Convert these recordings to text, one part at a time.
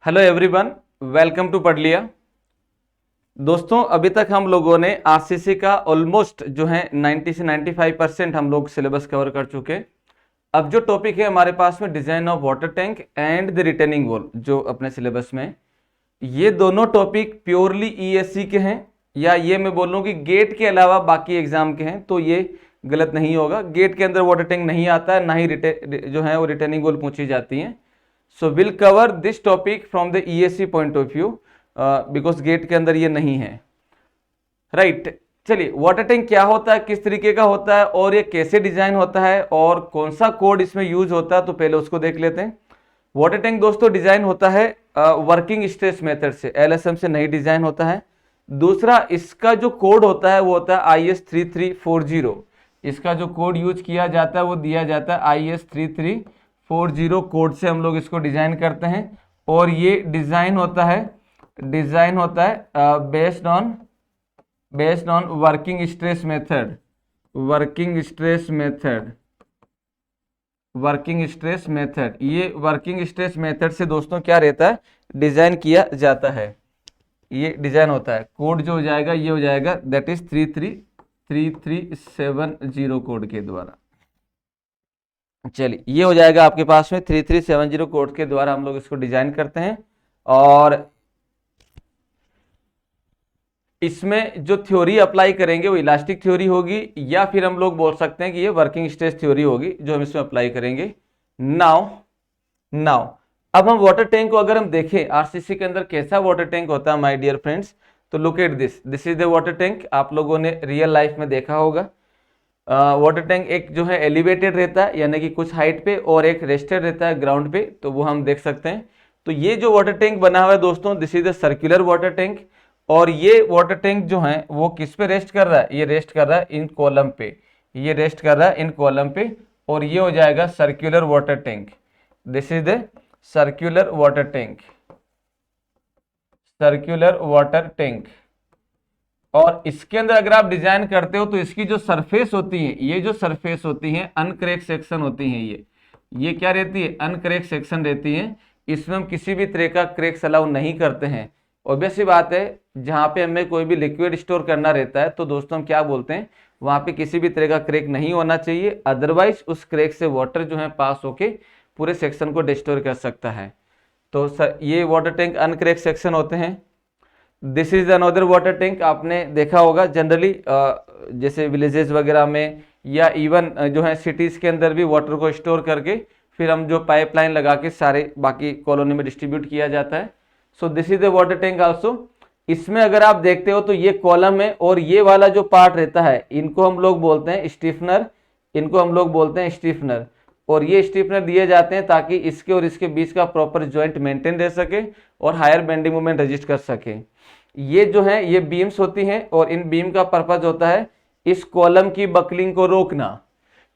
Hello everyone, welcome to पढ़ लिया। दोस्तों, अभी तक हम लोगों ने आरसीसी का ऑलमोस्ट जो है 90 से 95% हम लोग सिलेबस कवर कर चुके हैं। अब जो टॉपिक है हमारे पास में design of water tank and the retaining wall, जो अपने सिलेबस में ये दोनों टॉपिक प्योरली ईएससी के हैं, या ये मैं बोल रहा हूँ कि गेट के अलावा बाकी एग्जाम के हैं, तो ये गलत नहीं होगा। गेट के अंदर वाटर टैंक नहीं आता है, ना ही जो है वो रिटेनिंग वॉल पूछी जाती है। So will cover this topic from the ESC point of view, because gate के अंदर ये नहीं है। राइट, चलिए वाटर टैंक क्या होता है, किस तरीके का होता है और ये कैसे डिजाइन होता है और कौन सा कोड इसमें यूज होता है, तो पहले उसको देख लेते हैं। वाटर टैंक दोस्तों डिजाइन होता है वर्किंग स्ट्रेस मेथड से, एलएसएम से नहीं डिजाइन होता है। दूसरा, इसका जो कोड होता है वो होता है IS 3340। इसका जो कोड यूज किया जाता है वो दिया जाता है IS 3340 कोड से हम लोग इसको डिजाइन करते हैं। और ये डिजाइन होता है based on working stress method, working stress method. ये वर्किंग स्ट्रेस मेथड से दोस्तों क्या रहता है, डिजाइन किया जाता है। ये डिजाइन होता है, कोड जो हो जाएगा ये हो जाएगा दैट इज 3370 कोड के द्वारा। चलिए, ये हो जाएगा आपके पास में 3370 कोड के द्वारा हम लोग इसको डिजाइन करते हैं। और इसमें जो थ्योरी अप्लाई करेंगे वो इलास्टिक थ्योरी होगी, या फिर हम लोग बोल सकते हैं कि ये वर्किंग स्ट्रेस थ्योरी होगी जो हम इसमें अप्लाई करेंगे। नाउ अब हम वाटर टैंक को अगर हम देखें आरसीसी के अंदर कैसा वाटर टैंक होता है माय डियर फ्रेंड्स, तो look at this is the water tank. आप लोगों ने रियल लाइफ में देखा होगा। वाटर टैंक एक जो है एलिवेटेड रहता है, यानी कि कुछ हाइट पे, और एक रेस्टेड रहता है ग्राउंड पे, तो वो हम देख सकते हैं। तो ये जो वाटर टैंक बना हुआ है दोस्तों, this is the circular water tank. और ये वाटर टैंक जो है वो किस पे रेस्ट कर रहा है, ये रेस्ट कर रहा है इन कॉलम पे, ये रेस्ट कर रहा है इन कॉलम पे। और ये हो जाएगा circular water tank. This is the circular water tank, circular water tank. और इसके अंदर अगर आप डिजाइन करते हो तो इसकी जो सरफेस होती है, ये जो सरफेस होती है अनक्रैक सेक्शन होती है, ये क्या रहती है, अनक्रैक सेक्शन रहती है। इसमें हम किसी भी तरह का क्रैक्स अलाउ नहीं करते हैं। ऑब्वियस सी बात है, जहाँ पे हमें कोई भी लिक्विड स्टोर करना रहता है तो दोस्तों हम क्या बोलते हैं, वहाँ पे किसी भी तरह का क्रैक नहीं होना चाहिए, अदरवाइज उस क्रैक से वाटर जो है पास होके पूरे सेक्शन को डिस्टोर कर सकता है। तो ये वाटर टैंक अनक्रैक सेक्शन होते हैं। This is another water tank, आपने देखा होगा जनरली जैसे विलेजेस वगैरह में, या इवन जो है सिटीज के अंदर भी वाटर को स्टोर करके फिर हम जो पाइपलाइन लगा के सारे बाकी कॉलोनी में डिस्ट्रीब्यूट किया जाता है। So this is the water tank also. इसमें अगर आप देखते हो तो ये कॉलम है, और ये वाला जो पार्ट रहता है इनको हम लोग बोलते हैं स्टीफनर, और ये स्टीफनर दिए जाते हैं ताकि इसके और इसके बीच का प्रॉपर जॉइंट मेंटेन रह सके और हायर बेंडिंग मोमेंट रजिस्ट कर सके। ये जो है ये बीम्स होती हैं, और इन बीम का पर्पज होता है इस कॉलम की बकलिंग को रोकना।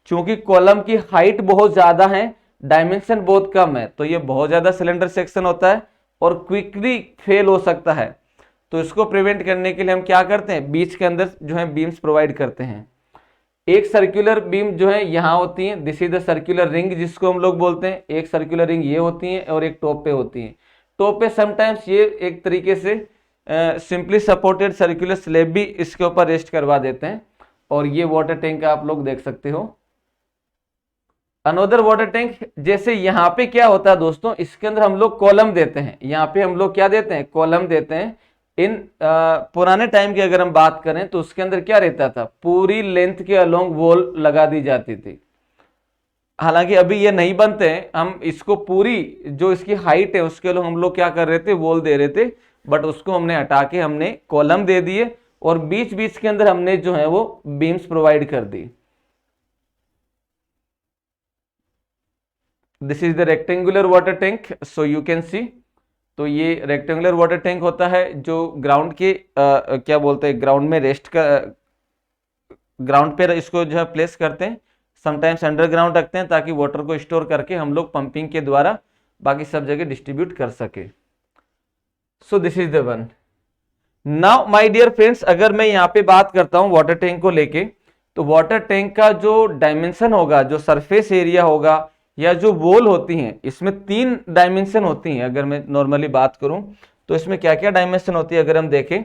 चूंकि कॉलम की हाइट बहुत ज्यादा है, डायमेंशन बहुत कम है, तो ये बहुत ज्यादा सिलेंडर सेक्शन होता है और क्विकली फेल हो सकता है। तो इसको प्रिवेंट करने के लिए हम क्या करते हैं, बीच के अंदर जो है बीम्स प्रोवाइड करते हैं। एक सर्कुलर बीम जो है यहाँ होती है, this is the circular ring जिसको हम लोग बोलते हैं। एक सर्कुलर रिंग ये होती है और एक टॉप पे होती है। टॉप पे समटाइम्स ये एक तरीके से सिंपली सपोर्टेड सर्कुलर स्लैब भी इसके ऊपर रेस्ट करवा देते हैं। और ये वाटर टैंक आप लोग देख सकते हो। अनदर वाटर टैंक, जैसे यहाँ पे क्या होता है दोस्तों, इसके अंदर हम लोग कॉलम देते हैं। यहाँ पे हम लोग क्या देते हैं, कॉलम देते हैं। इन पुराने टाइम की अगर हम बात करें तो उसके अंदर क्या रहता था, पूरी लेंथ के अलोंग वॉल लगा दी जाती थी। हालांकि अभी ये नहीं बनते हैं, हम इसको पूरी जो इसकी हाइट है उसके अलोंग हम लोग क्या कर रहे थे, वॉल दे रहे थे। बट उसको हमने हटा के हमने कॉलम दे दिए, और बीच बीच के अंदर हमने जो है वो बीम्स प्रोवाइड कर दी। This is the rectangular water tank, so you can see. तो ये रेक्टेंगुलर वाटर टैंक होता है जो ग्राउंड के क्या बोलते हैं, ग्राउंड में रेस्ट का, ग्राउंड पे इसको जो है प्लेस करते हैं। समटाइम्स अंडरग्राउंड रखते हैं ताकि वाटर को स्टोर करके हम लोग पंपिंग के द्वारा बाकी सब जगह डिस्ट्रीब्यूट कर सके। So this is the one. Now my dear friends, अगर मैं यहाँ पे बात करता हूँ वाटर टैंक को लेके, तो वाटर टैंक का जो डायमेंशन होगा, जो सरफेस एरिया होगा, या जो वॉल होती हैं, इसमें 3 डायमेंशन होती हैं। अगर मैं नॉर्मली बात करूं तो इसमें क्या क्या डायमेंशन होती है अगर हम देखें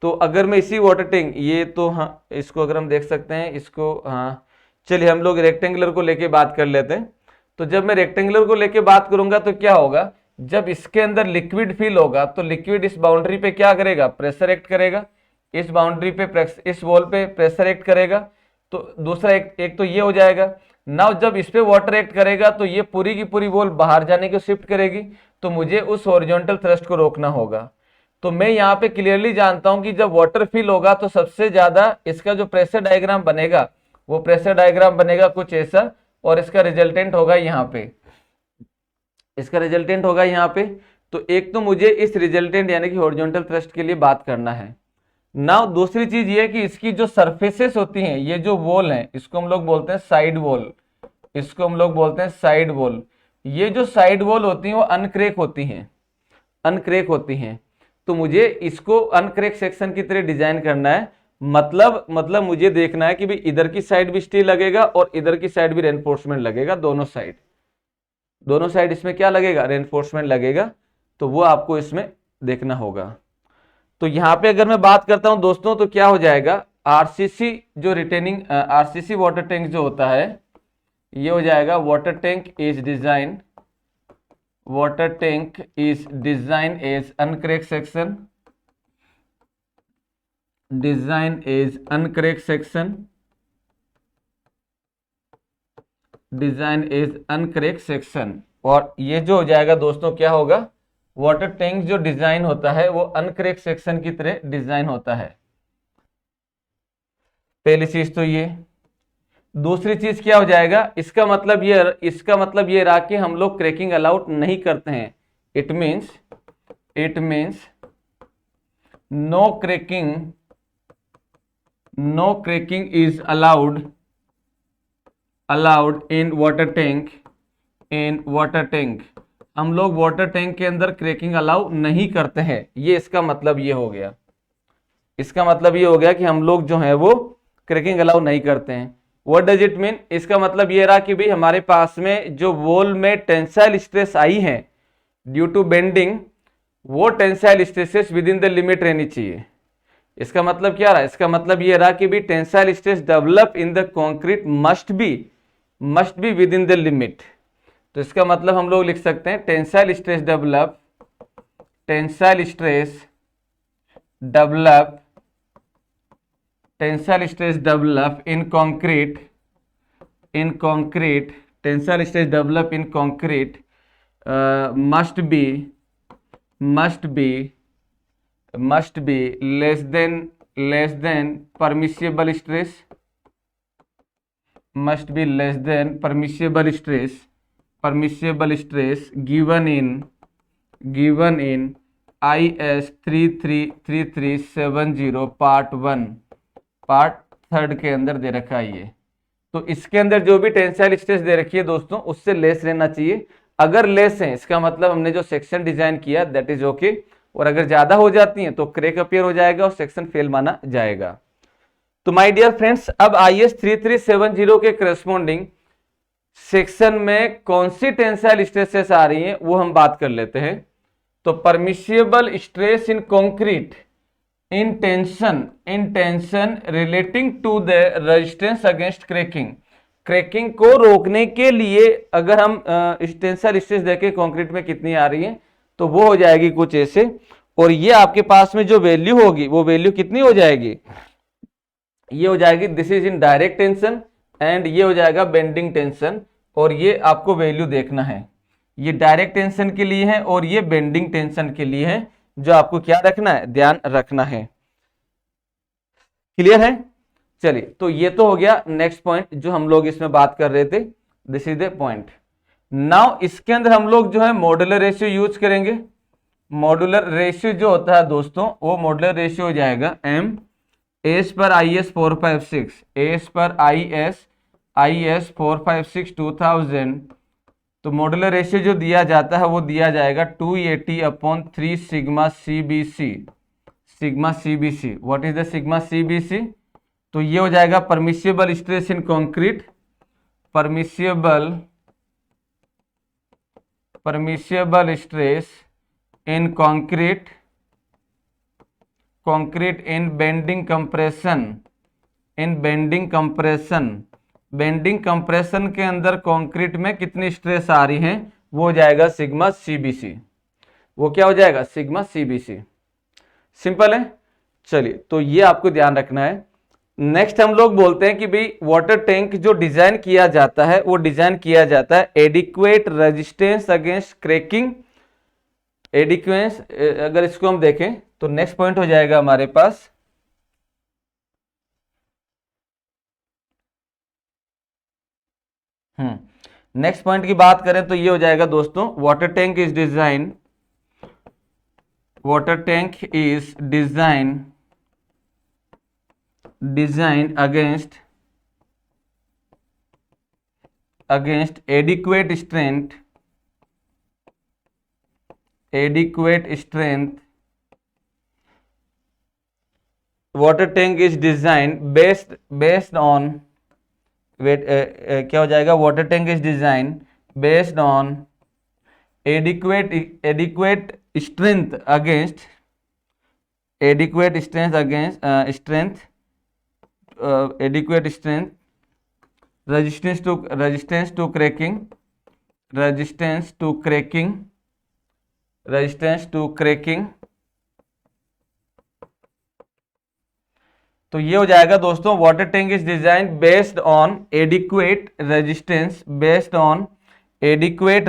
तो, अगर मैं इसी वाटर टैंक, ये तो हाँ इसको अगर हम देख सकते हैं इसको, हाँ चलिए हम लोग रेक्टेंगुलर को लेके बात कर लेते हैं। तो जब मैं रेक्टेंगुलर को लेके बात करूंगा तो क्या होगा, जब इसके अंदर लिक्विड फिल होगा तो लिक्विड इस बाउंड्री पे क्या करेगा, प्रेशर एक्ट करेगा, इस बाउंड्री पे इस वॉल पे प्रेशर एक्ट करेगा। तो दूसरा एक तो ये हो जाएगा। नाउ जब इस पे वाटर एक्ट करेगा तो ये पूरी की पूरी वॉल बाहर जाने को शिफ्ट करेगी, तो मुझे उस हॉरिजॉन्टल थ्रस्ट को रोकना होगा। तो मैं यहाँ पे क्लियरली जानता हूं कि जब वाटर फिल होगा तो सबसे ज्यादा इसका जो प्रेशर डायग्राम बनेगा वो प्रेशर डायग्राम बनेगा कुछ ऐसा, और इसका रिजल्टेंट होगा यहाँ पे, इसका रिजल्टेंट होगा यहाँ पे। तो एक तो मुझे इस रिजल्टेंट यानी कि हॉरिजॉन्टल थ्रस्ट के लिए बात करना है। नाउ दूसरी चीज ये कि इसकी जो सरफेसेस होती हैं, ये जो वॉल है इसको हम लोग बोलते हैं साइड वॉल, इसको हम लोग बोलते हैं साइड वॉल। ये जो साइड वॉल होती हैं वो अनक्रेक होती हैं, अनक्रेक होती हैं। तो मुझे इसको अनक्रेक सेक्शन की तरह डिजाइन करना है। मतलब मुझे देखना है कि भाई इधर की साइड भी स्टील लगेगा और इधर की साइड भी रेनफोर्समेंट लगेगा, दोनों साइड इसमें क्या लगेगा, रेनफोर्समेंट लगेगा। तो वो आपको इसमें देखना होगा। तो यहां पे अगर मैं बात करता हूं दोस्तों तो क्या हो जाएगा, आरसीसी जो रिटेनिंग आरसीसी वाटर टैंक जो होता है ये हो जाएगा, water tank is design as uncrack section, design as uncrack section, design as uncrack section. और ये जो हो जाएगा दोस्तों क्या होगा, वाटर टैंक जो डिजाइन होता है वो अनक्रेक सेक्शन की तरह डिजाइन होता है। पहली चीज तो ये। दूसरी चीज क्या हो जाएगा, इसका मतलब ये रहा कि हम लोग क्रैकिंग अलाउड नहीं करते हैं। It means no cracking is allowed in water tank. हम लोग वाटर टैंक के अंदर क्रैकिंग अलाउ नहीं करते हैं। ये इसका मतलब ये हो गया, इसका मतलब ये हो गया कि हम लोग जो है वो क्रैकिंग अलाउ नहीं करते हैं। व्हाट डज इट मीन, इसका मतलब ये रहा कि भाई हमारे पास में जो वॉल में टेंसाइल स्ट्रेस आई है ड्यू टू बेंडिंग, वो tensile stresses with in the limit रहनी चाहिए। इसका मतलब क्या रहा, इसका मतलब ये रहा कि भाई tensile stress develop in the concrete must be with in the limit. तो इसका मतलब हम लोग लिख सकते हैं tensile stress develop in concrete, tensile stress develop in concrete must be less than permissible stress, given in IS 333370 part 3 के अंदर दे रखा है ये। तो इसके अंदर जो भी टेंसाइल स्ट्रेस दे रखी है दोस्तों उससे लेस रहना चाहिए। अगर लेस है इसका मतलब हमने जो सेक्शन डिजाइन किया दैट इज ओके, और अगर ज्यादा हो जाती हैं तो क्रैक अपीयर हो जाएगा और सेक्शन फेल माना जाएगा। तो माय डियर फ्रेंड्स, अब IS 3370 के करस्पॉन्डिंग सेक्शन में कौन सी टेंसाइल स्ट्रेसेस आ रही हैं वो हम बात कर लेते हैं। तो permissible stress in concrete in tension relating to the resistance against cracking को रोकने के लिए अगर हम टेंसाइल स्ट्रेस देखें कंक्रीट में कितनी आ रही है तो वो हो जाएगी कुछ ऐसे। और ये आपके पास में जो वैल्यू होगी वो वैल्यू कितनी हो जाएगी, ये हो जाएगी this is in direct tension and ये हो जाएगा बेंडिंग टेंशन। और ये आपको वैल्यू देखना है, ये डायरेक्ट टेंशन के लिए है और ये बेंडिंग टेंशन के लिए है, जो आपको क्या रखना है, ध्यान रखना है। क्लियर है? चलिए, तो ये तो हो गया नेक्स्ट पॉइंट जो हम लोग इसमें बात कर रहे थे, this is the point. Now इसके अंदर हम लोग जो है मॉड्यूलर रेशियो यूज करेंगे। मॉड्यूलर रेशियो जो होता है दोस्तों वो मॉड्यूलर रेशियो हो जाएगा M एस पर IS 456, एस पर IS 456 2000। तो मॉड्यूलर रेशियो जो दिया जाता है वो दिया जाएगा 280/3 sigma CBC। What is the sigma CBC? तो ये हो जाएगा permissible stress in concrete, permissible permissible stress in concrete in bending compression, bending compression के अंदर कंक्रीट में कितनी स्ट्रेस आ रही है, वो हो जाएगा सिग्मा सीबीसी। वो क्या हो जाएगा, सिग्मा सीबीसी। सिंपल है। चलिए, तो ये आपको ध्यान रखना है। नेक्स्ट हम लोग बोलते हैं कि भाई वाटर टैंक जो डिजाइन किया जाता है वो डिजाइन किया जाता है एडिक्वेट रेजिस्टेंस अगेंस्ट क्रैकिंग। एडिक्वेंस अगर इसको हम देखें तो नेक्स्ट पॉइंट हो जाएगा हमारे पास नेक्स्ट पॉइंट की बात करें तो ये हो जाएगा दोस्तों, water tank is design against adequate strength. Water tank is design based on क्या हो जाएगा, water tank is design based on adequate strength against resistance to cracking. तो ये हो जाएगा दोस्तों, water tank is design based on adequate resistance adequate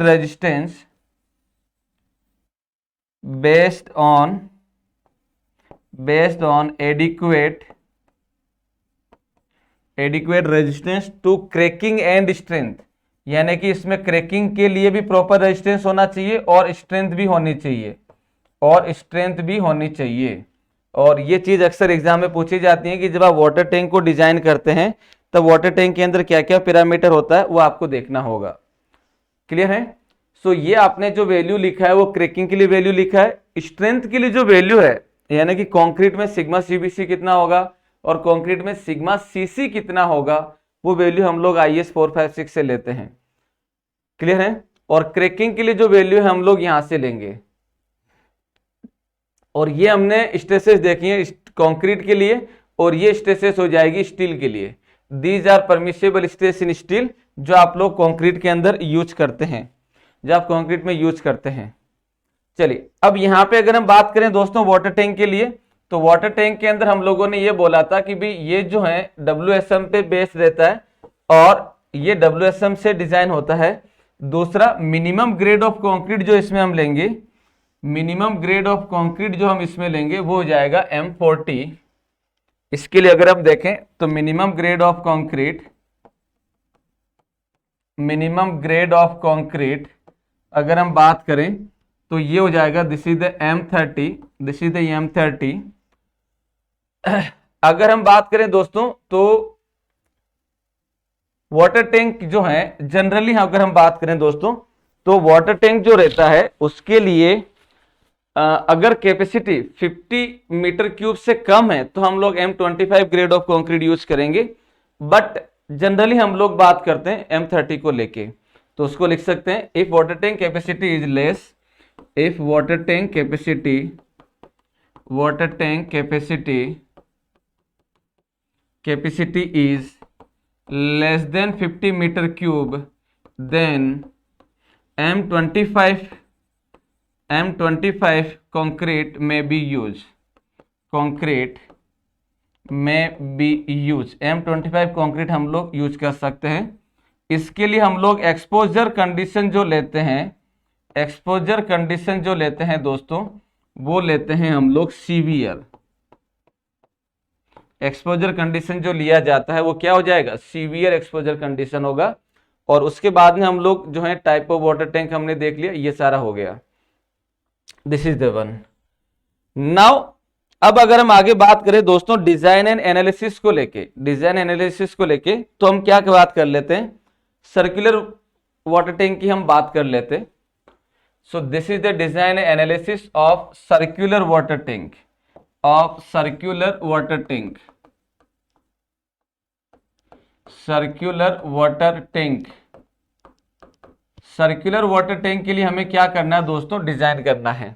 resistance to cracking and strength. यानी कि इसमें क्रैकिंग के लिए भी प्रॉपर रेजिस्टेंस होना चाहिए और स्ट्रेंथ भी होनी चाहिए। और ये चीज अक्सर एग्जाम में पूछी जाती है कि जब आप वाटर टैंक को डिजाइन करते हैं तब वाटर टैंक के अंदर क्या क्या पैरामीटर होता है वो आपको देखना होगा। क्लियर है। सो ये आपने जो वैल्यू लिखा है वो क्रैकिंग के लिए वैल्यू लिखा है। स्ट्रेंथ के लिए जो वैल्यू है यानी कि कंक्रीट में सिग्मा सीबीसी कितना होगा और कंक्रीट में सिग्मा सीसी कितना होगा, वो वैल्यू हम लोग IS 456 से लेते हैं। क्लियर है। और क्रैकिंग के लिए जो वैल्यू है हम लोग यहां से लेंगे। और ये हमने स्ट्रेसेस देखी है कंक्रीट के लिए और ये स्ट्रेसेस हो जाएगी स्टील के लिए। These are permissible stress in steel, जो आप लोग कंक्रीट के अंदर यूज करते हैं, जो आप कंक्रीट में यूज करते हैं। चलिए, अब यहाँ पे अगर हम बात करें दोस्तों वाटर टैंक के लिए, तो वाटर टैंक के अंदर हम लोगों ने ये बोला था कि भाई ये जो है WSM पे बेस रहता है और ये WSM से डिजाइन होता है। दूसरा, मिनिमम ग्रेड ऑफ कंक्रीट जो इसमें हम लेंगे, मिनिमम ग्रेड ऑफ कंक्रीट जो हम इसमें लेंगे वो हो जाएगा M40। इसके लिए अगर हम देखें तो मिनिमम ग्रेड ऑफ कंक्रीट अगर हम बात करें तो ये हो जाएगा दिस इज द M30। अगर हम बात करें दोस्तों तो वाटर टैंक जो है जनरली अगर हम बात करें दोस्तों तो वाटर टैंक जो रहता है उसके लिए अगर कैपेसिटी 50 मीटर क्यूब से कम है तो हम लोग M25 grade of concrete use करेंगे। बट जनरली हम लोग बात करते हैं M30 को लेके, तो उसको लिख सकते हैं if water tank capacity is less, if water tank capacity is less then 50 metre cube then M25 concrete may be used, M25 concrete हम लोग यूज कर सकते हैं। इसके लिए हम लोग एक्सपोजर कंडीशन जो लेते हैं दोस्तों वो लेते हैं हम लोग सीवियर। एक्सपोजर कंडीशन जो लिया जाता है वो क्या हो जाएगा, सीवियर एक्सपोजर कंडीशन होगा। और उसके बाद में हम लोग जो है टाइप ऑफ वाटर टैंक हमने देख लिया, ये सारा हो गया। This is the one. Now अब अगर हम आगे बात करें दोस्तों डिजाइन एंड एनालिसिस को लेके, तो हम क्या बात कर लेते हैं, सर्कुलर वाटर टैंक की हम बात कर लेते हैं। सो this is the design and analysis of circular water tank, circular circular water tank के लिए हमें क्या करना है दोस्तों, डिजाइन करना है।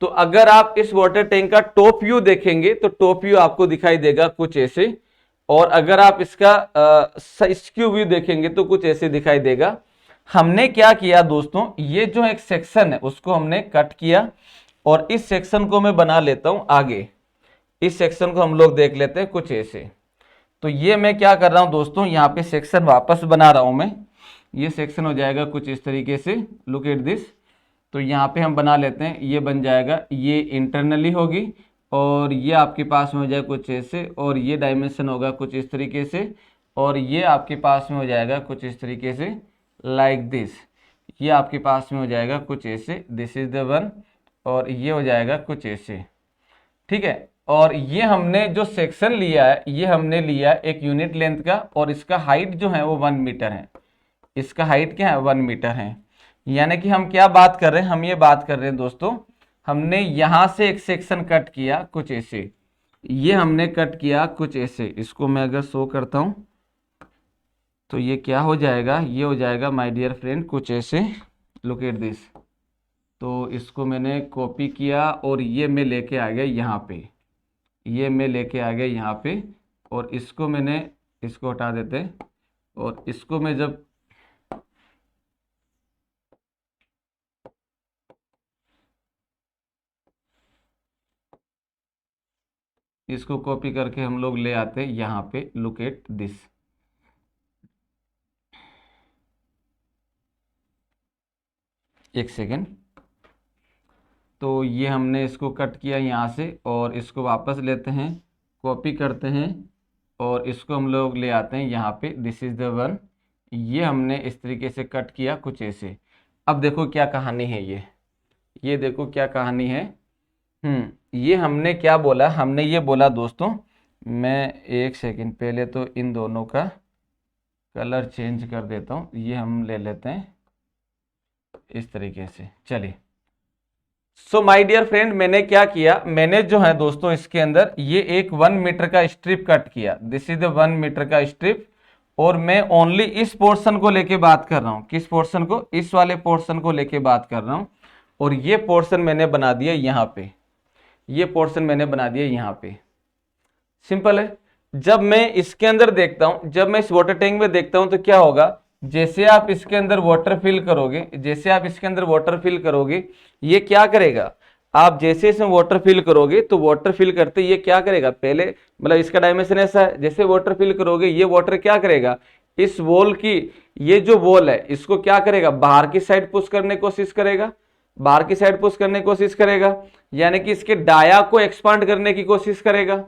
तो अगर आप इस वाटर टैंक का टॉप व्यू देखेंगे तो टॉप व्यू आपको दिखाई देगा कुछ ऐसे, और अगर आप इसका स्क्यू व्यू देखेंगे तो कुछ ऐसे दिखाई देगा। हमने क्या किया दोस्तों, ये जो एक सेक्शन है उसको हमने कट किया, और इस सेक्शन को मैं बना लेता हूं आगे। इस सेक्शन को हम लोग देख लेते हैं कुछ ऐसे। तो ये मैं क्या कर रहा हूं दोस्तों, यहाँ पे सेक्शन वापस बना रहा हूं मैं। ये सेक्शन हो जाएगा कुछ इस तरीके से, लुक एट दिस। तो यहाँ पे हम बना लेते हैं, ये बन जाएगा, ये इंटरनली होगी, और ये आपके पास में हो जाएगा कुछ ऐसे, और ये डायमेंशन होगा कुछ इस तरीके से, और ये आपके पास में हो जाएगा कुछ इस तरीके से, लाइक दिस। ये आपके पास में हो जाएगा कुछ ऐसे, दिस इज द वन, और ये हो जाएगा कुछ ऐसे, ठीक है। और ये हमने जो सेक्शन लिया है, ये हमने लिया एक यूनिट लेंथ का, और इसका हाइट जो है वो 1 मीटर है। इसका हाइट क्या है, 1 मीटर है। यानी कि हम क्या बात कर रहे हैं, हम ये बात कर रहे हैं दोस्तों, हमने यहां से एक सेक्शन कट किया कुछ ऐसे, ये हमने कट किया कुछ ऐसे। इसको मैं अगर शो करता हूं तो ये क्या हो जाएगा, ये हो जाएगा माय डियर फ्रेंड कुछ ऐसे, लुक एट दिस। तो इसको मैंने कॉपी किया और ये मैं लेके आ गया यहाँ पे, ये मैं लेके आ गया यहाँ पे, और इसको मैंने, इसको हटा देते हैं, और इसको मैं जब इसको कॉपी करके हम लोग ले आते हैं यहाँ पे, लुक एट दिस। एक सेकेंड। तो ये हमने इसको कट किया यहाँ से, और इसको वापस लेते हैं, कॉपी करते हैं, और इसको हम लोग ले आते हैं यहाँ पे, दिस इज द वन। ये हमने इस तरीके से कट किया कुछ ऐसे। अब देखो क्या कहानी है ये देखो क्या कहानी है। ये हमने क्या बोला, हमने ये बोला दोस्तों, मैं एक सेकंड पहले तो इन दोनों का कलर चेंज कर देता हूँ। ये हम ले लेते हैं इस तरीके से, चलिए। सो माय डियर फ्रेंड, मैंने क्या किया, मैंने जो है दोस्तों इसके अंदर ये एक 1 मीटर का स्ट्रिप कट किया, दिस इज द 1 मीटर का स्ट्रिप, और मैं ओनली इस पोर्शन को लेके बात कर रहा हूँ। किस पोर्शन को, इस वाले पोर्शन को लेके बात कर रहा हूँ। और ये पोर्शन मैंने बना दिया यहाँ पे, ये पोर्शन मैंने बना दिया यहाँ पे। सिंपल है। जब मैं इसके अंदर देखता हूं, जब मैं इस वाटर टैंक में देखता हूं तो क्या होगा, जैसे आप इसके अंदर वाटर फिल करोगे, जैसे आप इसके अंदर वाटर फिल करोगे, ये क्या करेगा, आप जैसे इसमें वाटर फिल करोगे तो वाटर फिल करते ये क्या करेगा, पहले मतलब इसका डायमेंशन ऐसा है, जैसे वाटर फिल करोगे ये वाटर क्या करेगा, इस वॉल की, ये जो वॉल है इसको क्या करेगा, बाहर की साइड पुश करने की कोशिश करेगा, बाहर की साइड पुश करने की कोशिश करेगा, यानी कि इसके डाया को एक्सपांड करने की कोशिश करेगा।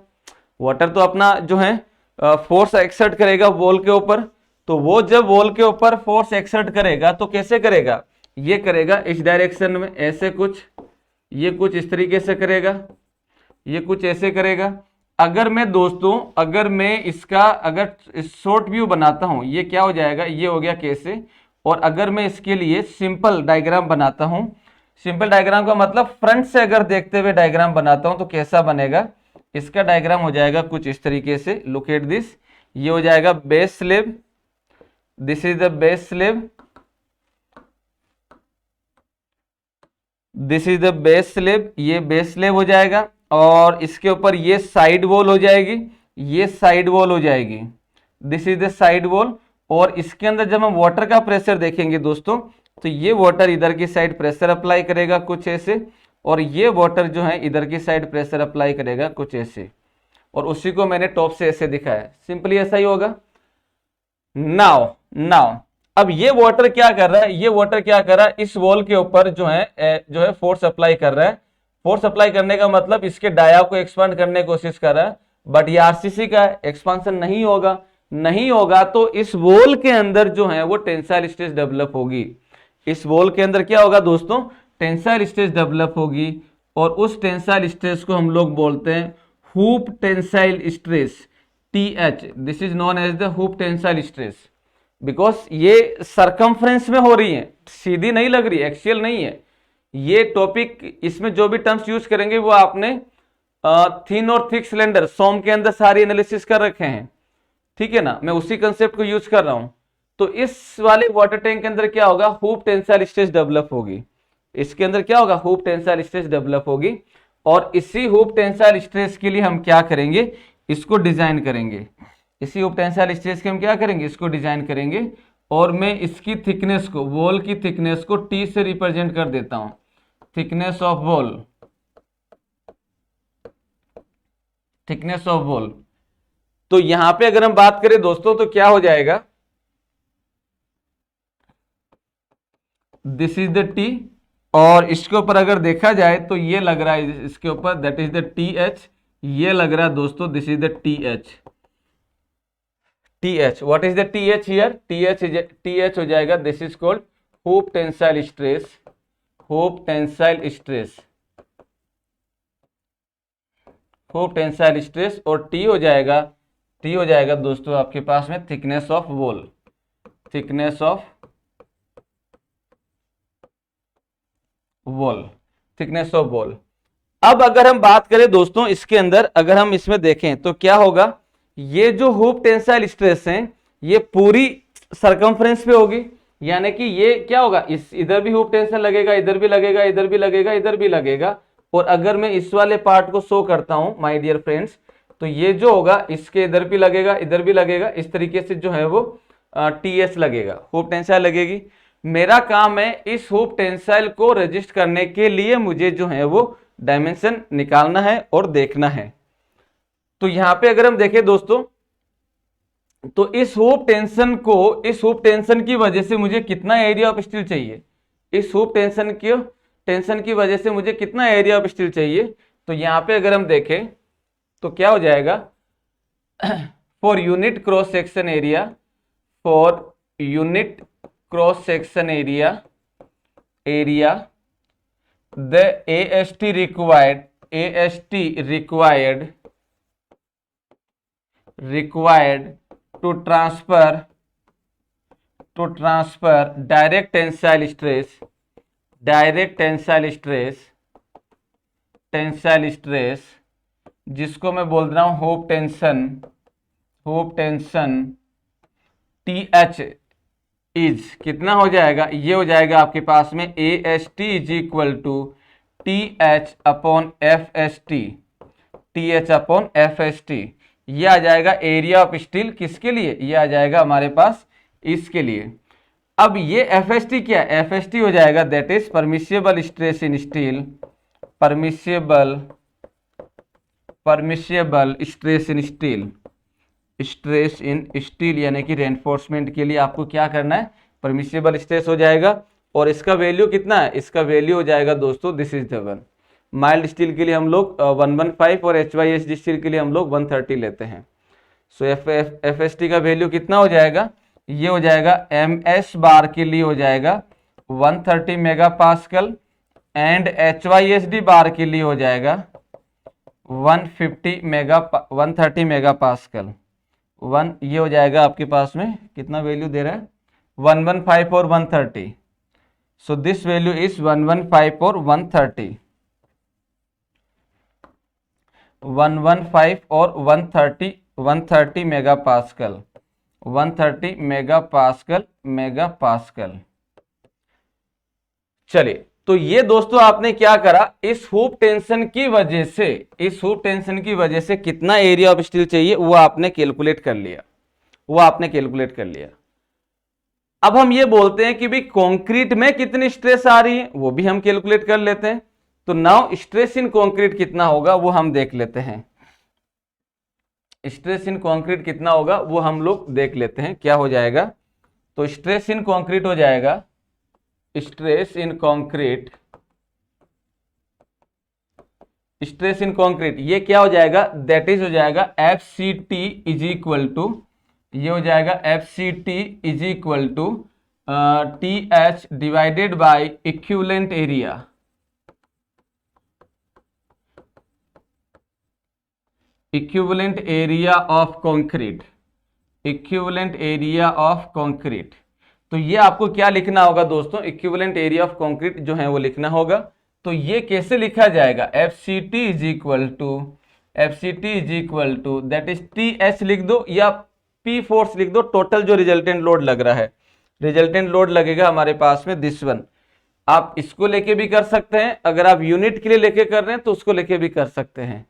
वाटर तो अपना जो है फोर्स एक्सर्ट करेगा वॉल के ऊपर, तो वो जब वॉल के ऊपर फोर्स एक्सर्ट करेगा तो कैसे करेगा, ये करेगा इस डायरेक्शन में, ऐसे कुछ, ये कुछ इस तरीके से करेगा, ये कुछ ऐसे करेगा। अगर मैं दोस्तों, अगर मैं इसका अगर शॉर्ट व्यू बनाता हूं, ये क्या हो जाएगा, ये हो गया कैसे। और अगर मैं इसके लिए सिंपल डायग्राम बनाता हूं, सिंपल डायग्राम का मतलब फ्रंट से अगर देखते हुए डायग्राम बनाता हूं तो कैसा बनेगा, इसका डायग्राम हो जाएगा कुछ इस तरीके से, लुक एट दिस। ये हो जाएगा base slab, this is the base slab, this is the base slab, ये बेस स्लैब हो जाएगा। और इसके ऊपर ये साइड वॉल हो जाएगी, ये साइड वॉल हो जाएगी, this is the side wall. और इसके अंदर जब हम वाटर का प्रेशर देखेंगे दोस्तों, तो ये वाटर इधर की साइड प्रेशर अप्लाई करेगा कुछ ऐसे, और ये वाटर जो है इधर की साइड प्रेशर अप्लाई करेगा कुछ ऐसे, और उसी को मैंने टॉप से ऐसे दिखाया, सिंपली ऐसा ही होगा। नाउ अब ये वाटर क्या कर रहा है, ये वाटर क्या कर रहा है, इस वॉल के ऊपर जो है फोर्स अप्लाई कर रहा है। फोर्स अप्लाई करने का मतलब इसके डाया को एक्सपांड करने की कोशिश कर रहा है, बट ये आरसीसी का एक्सपांशन नहीं होगा, नहीं होगा तो इस वॉल के अंदर जो है वो टेंसाइल स्ट्रेस डेवलप होगी। इस वॉल के अंदर क्या होगा दोस्तों, टेंसाइल स्ट्रेस डेवलप होगी, और उस टेंसाइल स्ट्रेस को हम लोग बोलते हैं hoop tensile stress, TH, this is known as the hoop tensile stress. Because ये सरकमफ्रेंस में हो रही है, सीधी नहीं लग रही, एक्सियल नहीं है। ये टॉपिक, इसमें जो भी टर्म्स यूज करेंगे वो आपने थिन और थिक सिलेंडर सोम के अंदर सारी एनालिसिस कर रखे हैं, ठीक है ना, मैं उसी कंसेप्ट को यूज कर रहा हूं। तो इस वाले वाटर टैंक के अंदर क्या होगा, हूप टेंसाइल स्ट्रेस डेवलप होगी। इसके अंदर क्या होगा, हूप टेंसाइल स्ट्रेस डेवलप होगी। और इसी हूप टेंसाइल स्ट्रेस के लिए हम क्या करेंगे, इसको डिजाइन करेंगे। इसी हूप टेंसाइल स्ट्रेस के हम क्या करेंगे, इसको डिजाइन करेंगे। और मैं इसकी थिकनेस को, वॉल की थिकनेस को टी से रिप्रेजेंट कर देता हूं, thickness of wall, thickness of wall. तो यहां पे अगर हम बात करें दोस्तों तो क्या हो जाएगा, दिस इज द टी, और इसके ऊपर अगर देखा जाए तो ये लग रहा है इसके ऊपर, that is the T H, ये लग रहा है दोस्तों, this is the T H. T H, what is the T H here, T H हो जाएगा, this is called hoop tensile stress, hoop tensile stress, hoop tensile stress. और T हो जाएगा, टी हो जाएगा दोस्तों आपके पास में thickness of wall, thickness of wall, thickness of wall. अब अगर हम बात करें दोस्तों इसके अंदर, अगर हम इसमें देखें तो क्या होगा, ये जो हूप टेंसाइल स्ट्रेस है ये पूरी सरकमफ्रेंस पे होगी, यानी कि ये क्या होगा, इस इधर भी हूप टेंशन लगेगा, इधर भी लगेगा, इधर भी लगेगा, इधर भी लगेगा। और अगर मैं इस वाले पार्ट को शो करता हूं माय डियर फ्रेंड्स, तो ये जो होगा इसके इधर भी लगेगा, इधर भी लगेगा, इस तरीके से जो है वो टीएस लगेगा, हूप टेंसाइल लगेगी। मेरा काम है इस हूप टेंसाइल को रजिस्ट करने के लिए मुझे जो है वो डायमेंशन निकालना है और देखना है। तो यहां पे अगर हम देखें दोस्तों, तो इस हूप टेंशन को, इस हूप टेंशन की वजह से मुझे कितना एरिया ऑफ स्टील चाहिए, इस हूप टेंशन की वजह से मुझे कितना एरिया ऑफ स्टील चाहिए। तो यहां पे अगर हम देखें तो क्या हो जाएगा, for unit cross section area, for unit cross section area, the AST required to transfer direct tensile stress, जिसको मैं बोल रहा हूं हूप टेंशन TH इज कितना हो जाएगा, ये हो जाएगा आपके पास में AST is equal to TH upon FST, TH upon FST। ये आ जाएगा एरिया ऑफ स्टील, किसके लिए, ये आ जाएगा हमारे पास इसके लिए। अब ये FST क्या है, FST हो जाएगा that is permissible stress in steel, permissible stress in steel, stress in steel, यानी कि रेनफोर्समेंट के लिए आपको क्या करना है, परमिसिबल स्ट्रेस हो जाएगा। और इसका वैल्यू कितना है, इसका वैल्यू हो जाएगा दोस्तों, this is the one. Mild steel के लिए हम लोग 115 और HYSD स्टील के लिए हम लोग 130 लेते हैं। सो FST का वैल्यू कितना हो जाएगा, ये हो जाएगा MS बार के लिए हो जाएगा 130 मेगा पास्कल, एंड HYSD बार के लिए हो जाएगा 130 मेगा पास्कल। ये हो जाएगा आपके पास में कितना वैल्यू दे रहा है, 115 और 130। सो दिस वैल्यू इज 115 और 130, 115 और 130 मेगा पास्कल, 130 मेगा पास्कल। चलिए, तो ये दोस्तों आपने क्या करा, इस हूप टेंशन की वजह से कितना एरिया ऑफ स्टील चाहिए वो आपने कैलकुलेट कर लिया, अब हम ये बोलते हैं कि भाई कंक्रीट में कितनी स्ट्रेस आ रही है वो भी हम कैलकुलेट कर लेते हैं। तो नाउ स्ट्रेस इन कंक्रीट कितना होगा वो हम देख लेते हैं, स्ट्रेस इन कंक्रीट कितना होगा वो हम लोग देख लेते हैं क्या हो जाएगा। तो स्ट्रेस इन कंक्रीट हो जाएगा, स्ट्रेस इन कंक्रीट ये क्या हो जाएगा, दैट इज हो जाएगा FCT इज इक्वल टू, ये हो जाएगा FCT is equal to TH divided by equivalent area, of concrete, तो ये आपको क्या लिखना होगा दोस्तों, इक्विवेलेंट एरिया ऑफ कंक्रीट जो है वो लिखना होगा। तो ये कैसे लिखा जाएगा, FCT is equal to that is TH लिख दो, या P फोर्स लिख दो, टोटल जो रिजल्टेंट लोड लग रहा है, रिजल्टेंट लोड लगेगा हमारे पास में दिस वन। आप इसको लेके भी कर सकते हैं, अगर आप यूनिट के लिए लेके कर रहे हैं तो उसको लेके भी कर सकते हैं,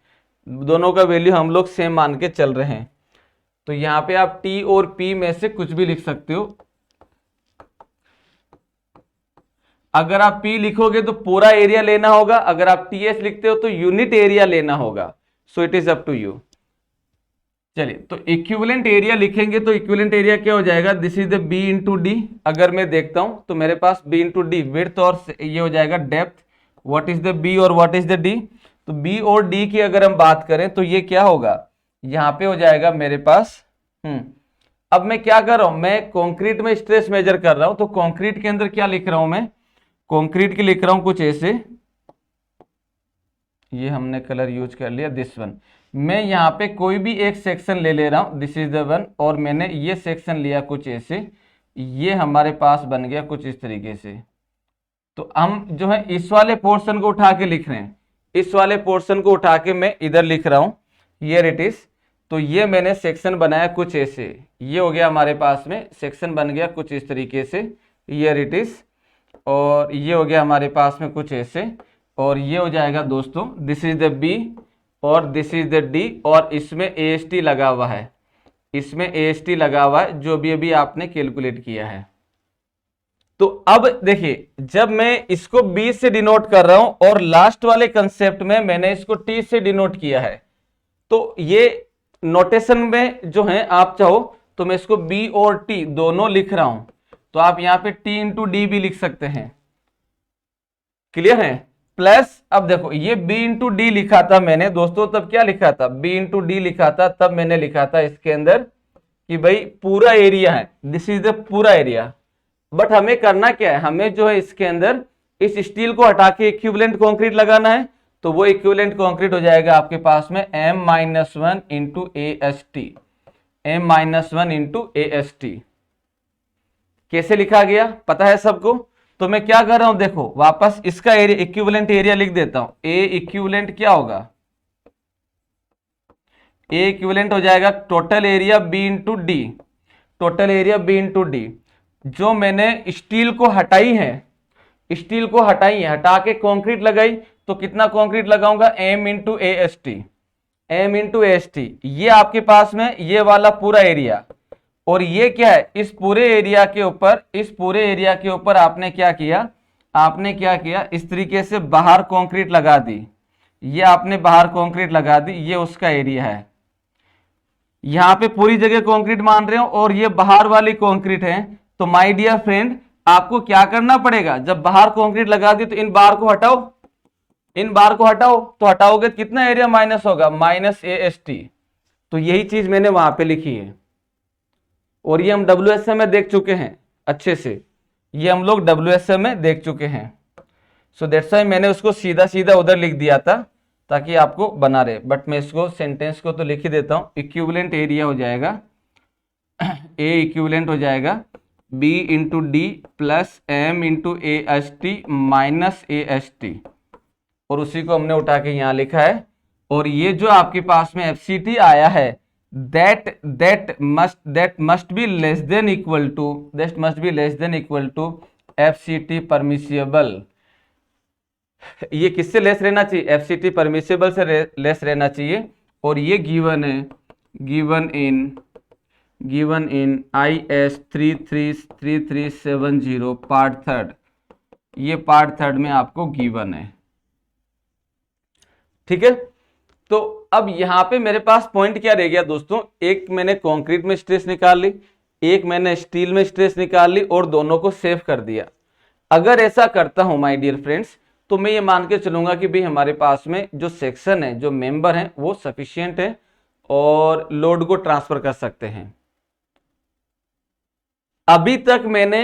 दोनों का वैल्यू हम लोग सेम मान के चल रहे हैं। तो यहाँ पे आप T और P में से कुछ भी लिख सकते हो। अगर आप P लिखोगे तो पूरा एरिया लेना होगा, अगर आप TS लिखते हो तो यूनिट एरिया लेना होगा। So it is up to you. चलिए, तो इक्विवेलेंट एरिया लिखेंगे तो इक्विवेलेंट एरिया क्या हो जाएगा, this is the B into D. अगर मैं देखता हूं तो मेरे पास B इंटू डी विड्थ और ये हो जाएगा depth, what is the B और व्हाट इज द D। तो B और D की अगर हम बात करें तो ये क्या होगा, यहाँ पे हो जाएगा मेरे पास अब मैं क्या कर रहा हूं, मैं कंक्रीट में स्ट्रेस मेजर कर रहा हूं, तो कंक्रीट के अंदर क्या लिख रहा हूं मैं, कंक्रीट के लिख रहा हूं कुछ ऐसे, ये हमने कलर यूज कर लिया दिस वन। मैं यहाँ पे कोई भी एक सेक्शन ले रहा हूं, दिस इज द वन, और मैंने ये सेक्शन लिया कुछ ऐसे, ये हमारे पास बन गया कुछ इस तरीके से। तो हम जो है इस वाले पोर्शन को उठा के लिख रहे हैं, इस वाले पोर्शन को उठा के मैं इधर लिख रहा हूं, हियर इट इज। तो ये मैंने सेक्शन बनाया कुछ ऐसे, ये हो गया हमारे पास में सेक्शन बन गया कुछ इस तरीके से, हियर इट इज। और ये हो गया हमारे पास में कुछ ऐसे, और ये हो जाएगा दोस्तों दिस इज द बी और दिस इज द डी, और इसमें AST लगा हुआ है, इसमें AST लगा हुआ है जो भी अभी आपने कैलकुलेट किया है। तो अब देखिए, जब मैं इसको B से डिनोट कर रहा हूं और लास्ट वाले कंसेप्ट में मैंने इसको T से डिनोट किया है, तो ये नोटेशन में जो है आप चाहो तो मैं इसको B और T दोनों लिख रहा हूं, तो आप यहां पे T इंटू डी भी लिख सकते हैं। क्लियर है? प्लस अब देखो ये B इंटू डी लिखा था मैंने दोस्तों, तब क्या लिखा था, B इंटू डी लिखा था, तब मैंने लिखा था इसके अंदर कि भाई पूरा एरिया है, दिस इज द पूरा एरिया। बट हमें करना क्या है, हमें जो है इसके अंदर इस स्टील को हटा के इक्विवेलेंट कंक्रीट लगाना है, तो वो इक्विवेलेंट कंक्रीट हो जाएगा आपके पास में M-1 into AST, M-1 into AST। कैसे लिखा गया पता है सबको? तो मैं क्या कर रहा हूं, देखो वापस इसका एरिया इक्विवेलेंट एरिया लिख देता हूं। ए इक्विवेलेंट क्या होगा, ए इक्विवेलेंट हो जाएगा total area B into D, total area B into D. जो मैंने स्टील को हटाई है, स्टील को हटाई है, हटा के कंक्रीट लगाई, तो कितना कंक्रीट लगाऊंगा, M into AST, M into AST। ये आपके पास में ये वाला पूरा एरिया, और ये क्या है, इस पूरे एरिया के ऊपर, इस पूरे एरिया के ऊपर आपने क्या किया, आपने क्या किया, इस तरीके से बाहर कंक्रीट लगा दी, ये आपने बाहर कंक्रीट लगा दी, ये उसका एरिया है। यहां पे पूरी जगह कंक्रीट मान रहे हो और ये बाहर वाली कंक्रीट है, तो माय डियर फ्रेंड आपको क्या करना पड़ेगा, जब बाहर कंक्रीट लगा दी तो इन बार को हटाओ, इन बार को हटाओ, तो हटाओगे कितना एरिया माइनस होगा, -AST। तो यही चीज मैंने वहां पे लिखी है, और ये हम WSM में देख चुके हैं अच्छे से, ये हम लोग WSM में देख चुके हैं। सो दैट्स व्हाई मैंने उसको सीधा सीधा उधर लिख दिया था ताकि आपको बना रहे, बट मैं इसको सेंटेंस को तो लिख ही देता हूं। इक्विवेलेंट एरिया हो जाएगा A इक्विवेलेंट हो जाएगा B into D plus M into AST minus AST, और उसी को हमने उठा के यहाँ लिखा है। और ये जो आपके पास में FCT आया है, that must be less than equal to FCT permissible। ये किससे लेस रहना चाहिए, FCT परमिसिबल से लेस रहना चाहिए। और ये गिवन है, given in IS 3370 part third, ये पार्ट थर्ड में आपको गिवन है, ठीक है। तो अब यहां पे मेरे पास पॉइंट क्या रह गया दोस्तों, एक मैंने कंक्रीट में स्ट्रेस निकाल ली, एक मैंने स्टील में स्ट्रेस निकाल ली, और दोनों को सेव कर दिया। अगर ऐसा करता हूं माय डियर फ्रेंड्स, तो मैं ये मान के चलूंगा कि भाई हमारे पास में जो सेक्शन है, जो मेंबर है, वो सफिशिएंट है और लोड को ट्रांसफर कर सकते हैं। अभी तक मैंने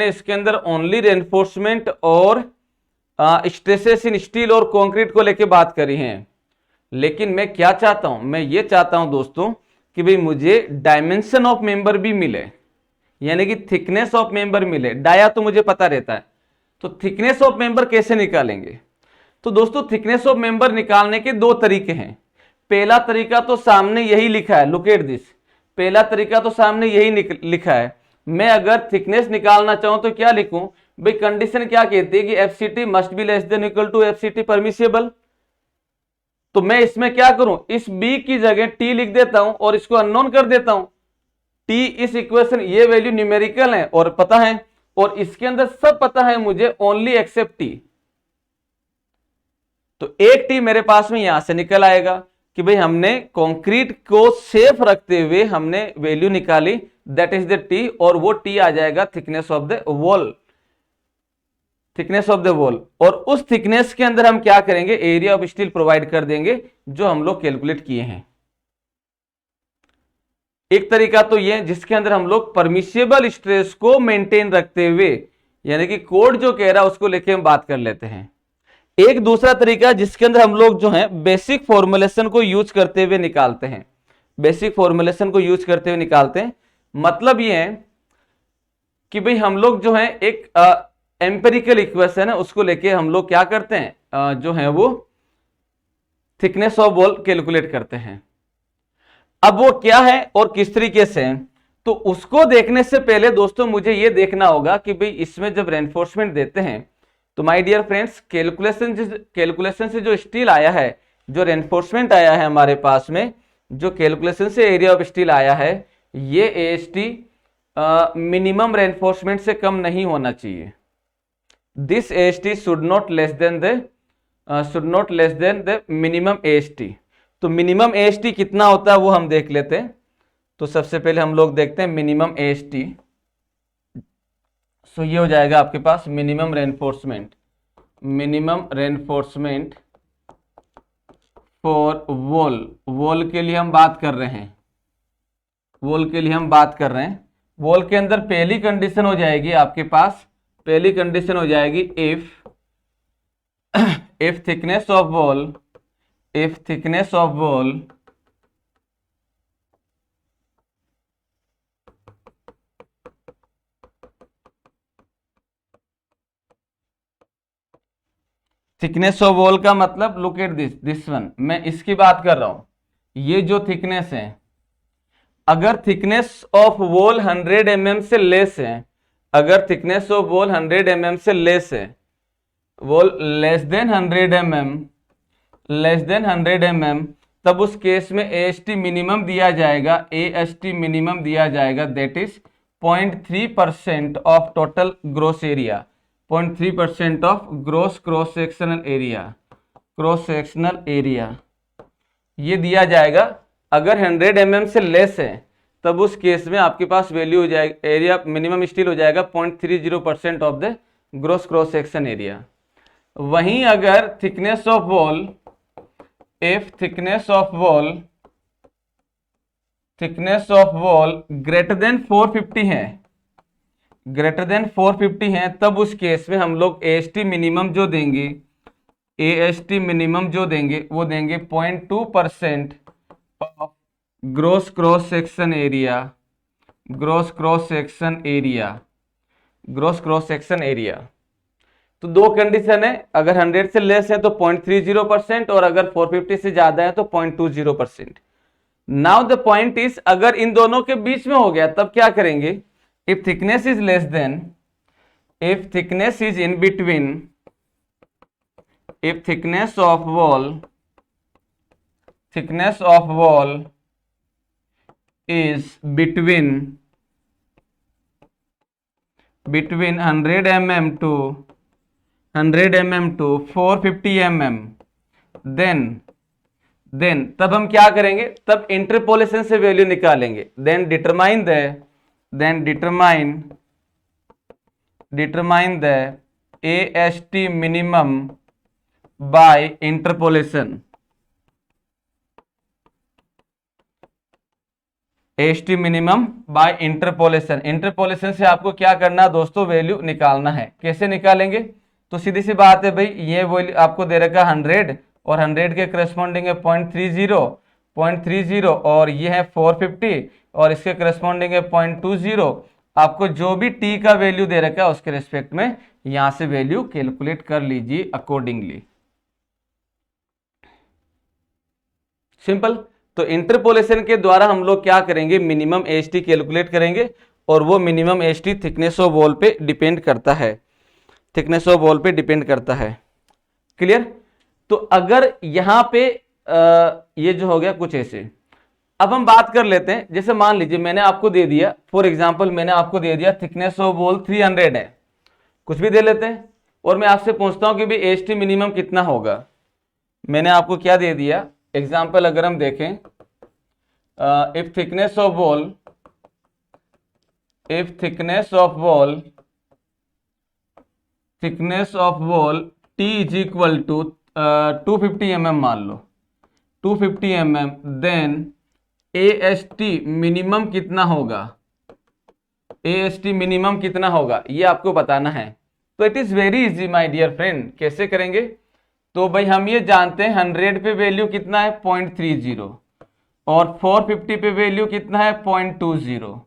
इसके अंदर ओनली रेनफोर्समेंट और स्ट्रेसेस इन स्टील और कंक्रीट को लेके बात करी है। लेकिन मैं क्या चाहता हूं, मैं ये चाहता हूं दोस्तों कि भाई मुझे डायमेंशन ऑफ मेंबर भी मिले, यानी कि थिकनेस ऑफ मेंबर मिले। डाया तो मुझे पता रहता है, तो थिकनेस ऑफ मेंबर कैसे निकालेंगे? तो दोस्तों थिकनेस ऑफ मेंबर निकालने के दो तरीके हैं। पहला तरीका तो सामने यही लिखा है, लुक एट दिस, पहला तरीका तो सामने यही लिखा है। मैं अगर थिकनेस निकालना चाहूं तो क्या लिखूं भाई, कंडीशन क्या कहती है कि FCT must be less than equal to FCT permissible. तो मैं इसमें क्या करूं, इस बी की जगह टी लिख देता हूं और इसको अननोन कर देता हूं। टी इस इक्वेशन, ये वैल्यू न्यूमेरिकल है और पता है, और इसके अंदर सब पता है मुझे, ओनली एक्सेप्ट टी। तो एक टी मेरे पास में यहां से निकल आएगा कि भाई हमने कंक्रीट को सेफ रखते हुए हमने वैल्यू निकाली, दैट इज द टी, और वो टी आ जाएगा thickness of the wall, thickness of the wall. और उस थिकनेस के अंदर हम क्या करेंगे, एरिया ऑफ स्टील प्रोवाइड कर देंगे जो हम लोग कैलकुलेट किए हैं। एक तरीका तो ये जिसके अंदर हम लोग परमिसिबल स्ट्रेस को मेंटेन रखते हुए, यानी कि कोड जो कह रहा है उसको लेके हम बात कर लेते हैं। एक दूसरा तरीका जिसके अंदर हम लोग जो है बेसिक फॉर्मुलेशन को यूज करते हुए निकालते हैं, बेसिक फॉर्मुलेशन को यूज करते हुए निकालते हैं। मतलब ये है कि भाई हम लोग जो है एक एम्पेरिकल इक्वेशन है उसको लेके हम लोग क्या करते हैं, जो है वो थिकनेस ऑफ वॉल कैलकुलेट करते हैं। अब वो क्या है और किस तरीके से है, तो उसको देखने से पहले दोस्तों मुझे ये देखना होगा कि भाई इसमें जब रेनफोर्समेंट देते हैं तो माय डियर फ्रेंड्स, कैलकुलेशन से जो स्टील आया है, जो रेनफोर्समेंट आया है हमारे पास में, जो कैलकुलेशन से एरिया ऑफ स्टील आया है, ये एएसटी मिनिमम रेनफोर्समेंट से कम नहीं होना चाहिए। This AST should not less than the minimum AST. तो मिनिमम एएसटी कितना होता है वो हम देख लेते हैं। तो सबसे पहले हम लोग देखते हैं मिनिमम एएसटी। सो ये हो जाएगा आपके पास minimum reinforcement, minimum reinforcement for wall. Wall के लिए हम बात कर रहे हैं, वॉल के लिए हम बात कर रहे हैं। वॉल के अंदर पहली कंडीशन हो जाएगी आपके पास, पहली कंडीशन हो जाएगी if thickness of wall, if thickness of wall thickness of wall का मतलब लुक एट दिस वन, मैं इसकी बात कर रहा हूं। ये जो थिकनेस है, अगर थिकनेस ऑफ वॉल 100 mm से लेस है, अगर थिकनेस ऑफ वॉल 100 mm से लेस है, wall less than 100 mm, less than 100 mm, तब उस केस में एएसटी मिनिमम दिया जाएगा, एएसटी मिनिमम दिया जाएगा, that is 0.3% of total gross area, 0.3% of gross cross sectional area, cross sectional area ये दिया जाएगा। अगर 100 mm से लेस है तब उस केस में आपके पास वैल्यू हो जाएगा, एरिया मिनिमम स्टील हो जाएगा 0.30% of the gross cross section area. वहीं अगर thickness of wall, if thickness of wall greater than 450 है, greater than 450 है, तब उस केस में हम लोग AST मिनिमम जो देंगे, AST मिनिमम जो देंगे वो देंगे 0.2% of gross cross section area, gross cross section area, gross cross section area. तो दो कंडीशन है, अगर 100 से लेस है तो 0.30% और अगर 450 से ज्यादा है तो 0.20%। नाउ द पॉइंट इज, अगर इन दोनों के बीच में हो गया तब क्या करेंगे, if thickness is less than, if thickness is in between, if thickness of wall is between 100 mm to 450 mm, then तब हम क्या करेंगे, तब इंटरपोलेशन से वैल्यू निकालेंगे। Then determine the AST minimum by interpolation, AST minimum by interpolation. Interpolation से आपको क्या करना है दोस्तों, वैल्यू निकालना है। कैसे निकालेंगे, तो सीधी सी बात है भाई, ये वैल्यू आपको दे रखा है 100 और 100 के करस्पॉन्डिंग है 0.30 और ये है 450 और इसके करस्पॉन्डिंग है 0.20। आपको जो भी टी का वैल्यू दे रखा है उसके रिस्पेक्ट में यहां से वैल्यू कैलकुलेट कर लीजिए अकॉर्डिंगली। सिंपल। तो इंटरपोलेशन के द्वारा हम लोग क्या करेंगे, मिनिमम AST कैलकुलेट करेंगे, और वो minimum AST thickness of wall पे डिपेंड करता है, थिकनेस ऑफ वॉल पे डिपेंड करता है। क्लियर। तो अगर यहां पे ये जो हो गया कुछ ऐसे, अब हम बात कर लेते हैं, जैसे मान लीजिए मैंने आपको दे दिया, फॉर एग्जांपल मैंने आपको दे दिया थिकनेस ऑफ वॉल 300 है, कुछ भी दे लेते हैं, और मैं आपसे पूछता हूं कि भाई AST मिनिमम कितना होगा। मैंने आपको क्या दे दिया, एग्जांपल अगर हम देखें, if thickness of wall T is equal to 250 mm, मान लो 250 mm, देन AST मिनिमम कितना होगा, AST मिनिमम कितना होगा ये आपको बताना है। तो it is very easy my dear friend, कैसे करेंगे, तो भाई हम ये जानते हैं 100 पे वैल्यू कितना है 0.30, और 450 पे वैल्यू कितना है 0.20,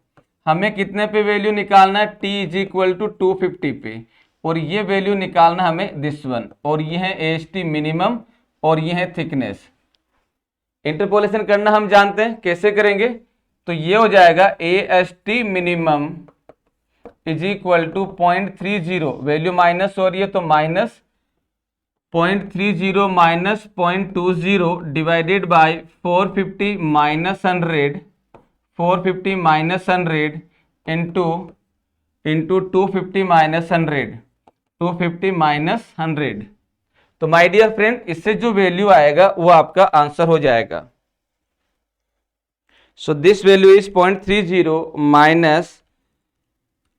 हमें कितने पे वैल्यू निकालना है, T इज इक्वल टू 250 पे, और ये वैल्यू निकालना हमें दिस वन, और ये है AST मिनिमम, और ये है थिकनेस। इंटरपोलेशन करना हम जानते हैं, कैसे करेंगे, तो ये हो जाएगा AST minimum is equal to 0.30, value minus हो रही है तो minus 0.30 minus 0.20 divided by 450 minus 100, 450 minus 100 into 250 minus 100, 250 minus 100। तो माय डियर फ्रेंड, इससे जो वैल्यू आएगा वो आपका आंसर हो जाएगा। So this value is 0.30 minus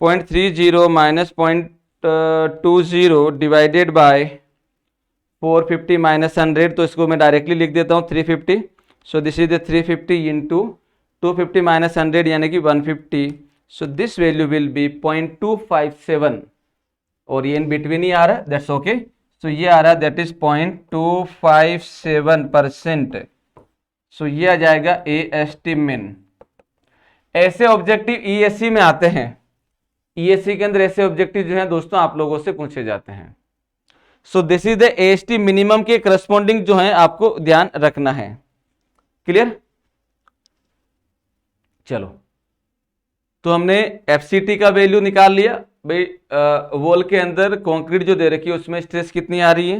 0.20 divided by 450 minus 100, तो इसको मैं डायरेक्टली लिख देता हूँ 350। सो this is the 350 into 250 minus 100 यानी कि 150। So this value will be 0.257, और ये इन बिटवीन ही आ रहा है, दैट्स ओके। सो ये आ रहा है दैट इज 0.257%। सो ये आ जाएगा AST मिन। ऐसे ऑब्जेक्टिव ESC में आते हैं, ESC के अंदर ऐसे ऑब्जेक्टिव जो है दोस्तों आप लोगों से पूछे जाते हैं। सो this is the AST minimum के करस्पॉन्डिंग जो है आपको ध्यान रखना है। क्लियर। चलो, तो हमने FCT का वैल्यू निकाल लिया भाई, वॉल के अंदर कंक्रीट जो दे रखी है उसमें स्ट्रेस कितनी आ रही है,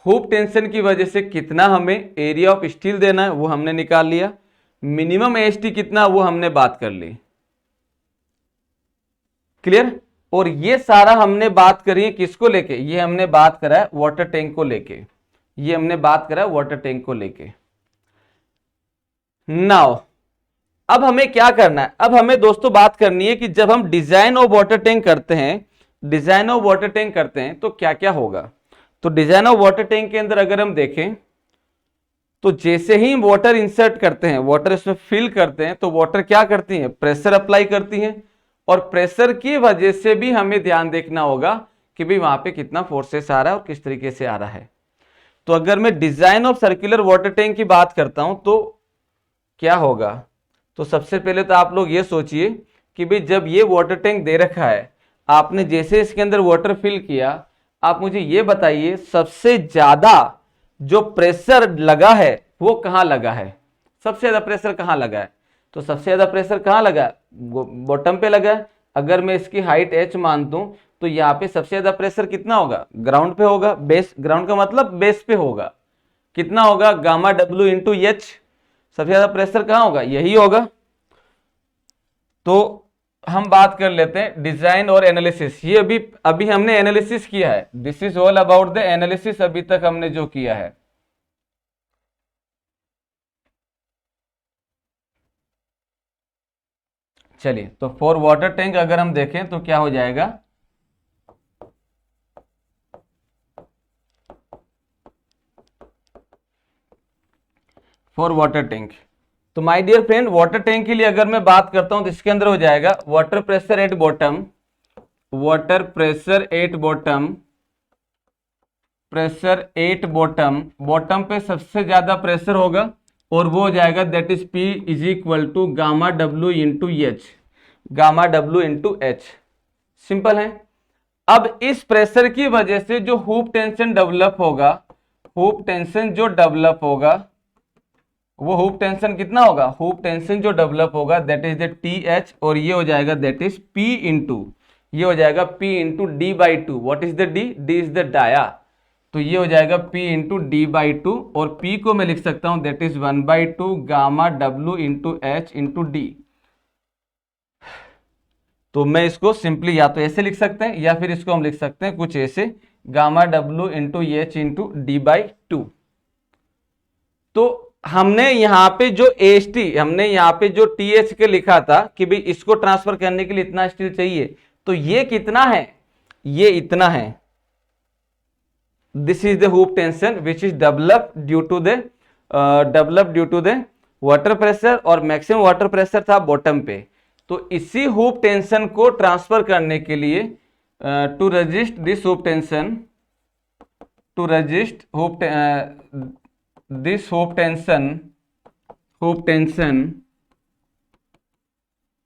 हुप टेंशन की वजह से कितना हमें एरिया ऑफ स्टील देना है वो हमने निकाल लिया, मिनिमम AST कितना वो हमने बात कर ली। क्लियर। और ये सारा हमने बात करी है किसको लेके, ये हमने बात करा है वाटर टैंक को लेके, ये हमने बात करा है वाटर टैंक को लेके। नाउ अब हमें क्या करना है, अब हमें दोस्तों बात करनी है कि जब हम डिजाइन ऑफ वाटर टैंक करते हैं, डिजाइन ऑफ वाटर टैंक करते हैं तो क्या क्या होगा। तो डिजाइन ऑफ वाटर टैंक के अंदर अगर हम देखें तो जैसे ही वाटर इंसर्ट करते हैं, वाटर इसमें फिल करते हैं, तो वाटर क्या करती है, प्रेशर अप्लाई करती है, और प्रेशर की वजह से भी हमें ध्यान देखना होगा कि भाई वहां पे कितना फोर्सेस आ रहा है और किस तरीके से आ रहा है। तो अगर मैं design of circular water tank की बात करता हूं तो क्या होगा, तो सबसे पहले तो आप लोग ये सोचिए कि भाई जब ये वाटर टैंक दे रखा है, आपने जैसे इसके अंदर वाटर फिल किया, आप मुझे ये बताइए सबसे ज्यादा जो प्रेशर लगा है वो कहां लगा है, सबसे ज्यादा प्रेशर कहां लगा है, तो सबसे ज्यादा प्रेशर कहां लगा है, बॉटम पे लगा है। अगर मैं इसकी हाइट h मान दूं तो यहाँ पे सबसे ज्यादा प्रेशर कितना होगा, ग्राउंड पे होगा, बेस, ग्राउंड का मतलब बेस पे होगा, कितना होगा गामा W इंटू एच, सबसे ज्यादा प्रेशर कहां होगा, यही होगा। तो हम बात कर लेते हैं डिजाइन और एनालिसिस, ये अभी हमने एनालिसिस किया है, this is all about the analysis, अभी तक हमने जो किया है। चलिए, तो फॉर वाटर टैंक अगर हम देखें तो क्या हो जाएगा, फॉर वाटर टैंक, तो my dear friend water tank के लिए अगर मैं बात करता हूं तो इसके अंदर हो जाएगा water pressure at bottom, water pressure at bottom, pressure at bottom, bottom पे सबसे ज्यादा प्रेशर होगा और वो हो जाएगा that is P is equal to gamma W into H, gamma W into H, simple है। अब इस प्रेशर की वजह से जो हुप टेंशन डेवलप होगा, हुप टेंशन जो डेवलप होगा, वो हुक टेंशन कितना होगा, हुक टेंशन जो डेवलप होगा that is the T H, और ये हो जाएगा दैट इज पी इंटू, ये हो जाएगा P into D by two. What is the D, D is the dia, तो ये हो जाएगा P into D by two, और P को मैं लिख सकता हूं that is 1/2 gamma W into H into D. तो मैं इसको सिंपली या तो ऐसे लिख सकते हैं या फिर इसको हम लिख सकते हैं कुछ ऐसे, gamma W into H into D by to. तो हमने यहाँ पे जो AST, हमने यहाँ पे जो TH के लिखा था कि भाई इसको ट्रांसफर करने के लिए इतना स्टील चाहिए, तो ये कितना है, ये इतना है। This is the hook tension which is develop due to the water pressure, और मैक्सिमम वाटर प्रेशर था बॉटम पे। तो इसी हुक टेंशन को ट्रांसफर करने के लिए to resist this hook tension, to resist this hope tension,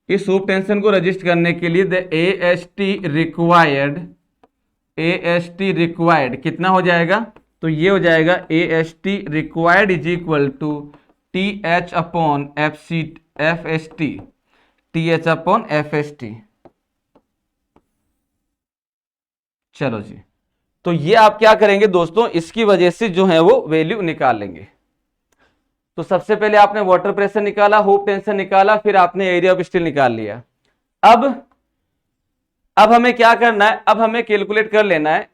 इस होप टेंशन को रजिस्ट करने के लिए द AST रिक्वायर्ड कितना हो जाएगा, तो ये हो जाएगा AST required is equal to TH upon FST, TH upon FST। चलो जी, तो ये आप क्या करेंगे दोस्तों, इसकी वजह से जो है वो वैल्यू निकाल लेंगे। तो सबसे पहले आपने वाटर प्रेशर निकाला, हुक टेंशन निकाला, फिर आपने एरिया ऑफ स्टील निकाल लिया। अब हमें क्या करना है, अब हमें कैलकुलेट कर लेना है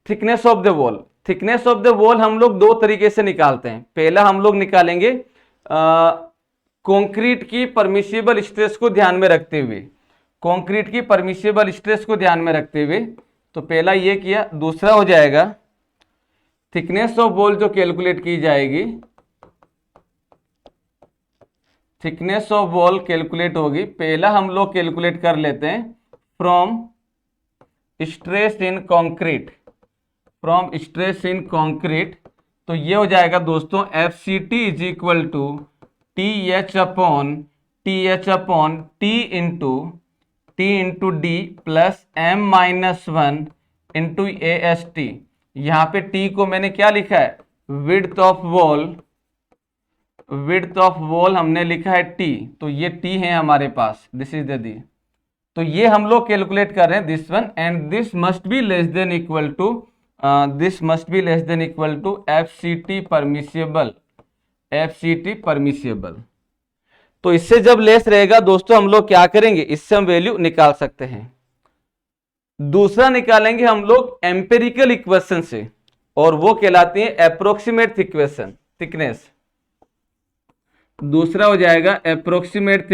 thickness of the wall. Thickness of the wall हम लोग दो तरीके से निकालते हैं। पहला हम लोग निकालेंगे कंक्रीट की परमिसिबल स्ट्रेस को ध्यान में रखते हुए, कंक्रीट की परमिसिबल स्ट्रेस को ध्यान में रखते हुए। तो पहला ये किया। दूसरा हो जाएगा थिकनेस ऑफ वॉल जो कैलकुलेट की जाएगी, थिकनेस ऑफ वॉल कैलकुलेट होगी। पहला हम लोग कैलकुलेट कर लेते हैं from stress in concrete, from stress in concrete. तो ये हो जाएगा दोस्तों FCT is equal to TH upon T into D plus M-1 into AST। यहाँ पे T को मैंने क्या लिखा है, width of wall, width of wall हमने लिखा है T, तो ये T है हमारे पास, दिस इज द दी। तो ये हम लोग कैलकुलेट कर रहे हैं this one, and this must be less than equal to FCT permissible, FCT permissible. तो इससे जब लेस रहेगा दोस्तों हम लोग क्या करेंगे, इससे हम वैल्यू निकाल सकते हैं। दूसरा निकालेंगे हम लोग एम्पिरिकल इक्वेशन से, और वो कहलाती है अप्रोक्सीमेट थिकनेस। दूसरा हो जाएगा approximate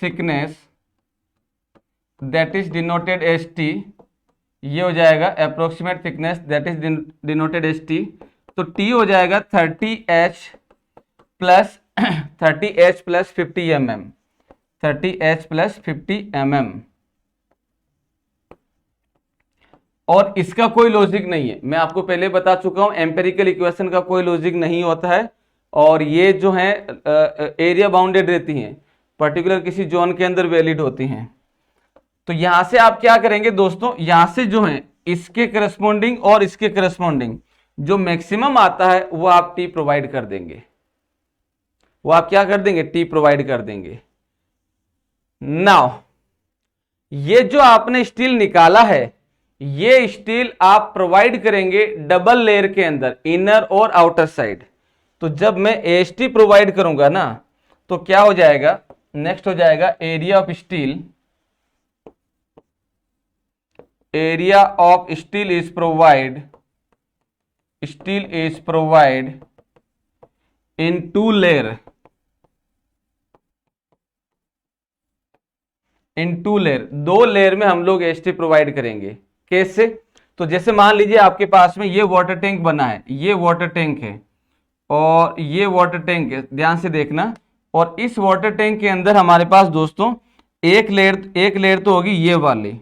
thickness that is denoted ST। ये हो जाएगा approximate thickness that is denoted ST। तो T हो जाएगा 30H plus 50 mm, 30H plus 50 mm। और इसका कोई लॉजिक नहीं है, मैं आपको पहले बता चुका हूं, एम्पेरिकल इक्वेशन का कोई लॉजिक नहीं होता है। और ये जो है एरिया बाउंडेड रहती हैं, पर्टिकुलर किसी जोन के अंदर वैलिड होती हैं। तो यहां से आप क्या करेंगे दोस्तों, यहां से जो है इसके करस्पॉन्डिंग और इसके करस्पॉन्डिंग जो मैक्सिमम आता है वो आप T प्रोवाइड कर देंगे, वो आप क्या कर देंगे, T प्रोवाइड कर देंगे। नाउ ये जो आपने स्टील निकाला है, ये स्टील आप प्रोवाइड करेंगे डबल लेयर के अंदर, इनर और आउटर साइड। तो जब मैं AST प्रोवाइड करूंगा ना, तो क्या हो जाएगा, नेक्स्ट हो जाएगा area of steel, area of steel is provide in two layer, दो लेयर में हम लोग AST प्रोवाइड करेंगे। कैसे, तो जैसे मान लीजिए आपके पास में ये वाटर टैंक बना है, ये वाटर टैंक है और ये वाटर टैंक है, ध्यान से देखना। और इस वाटर टैंक के अंदर हमारे पास दोस्तों एक लेयर तो होगी ये वाली,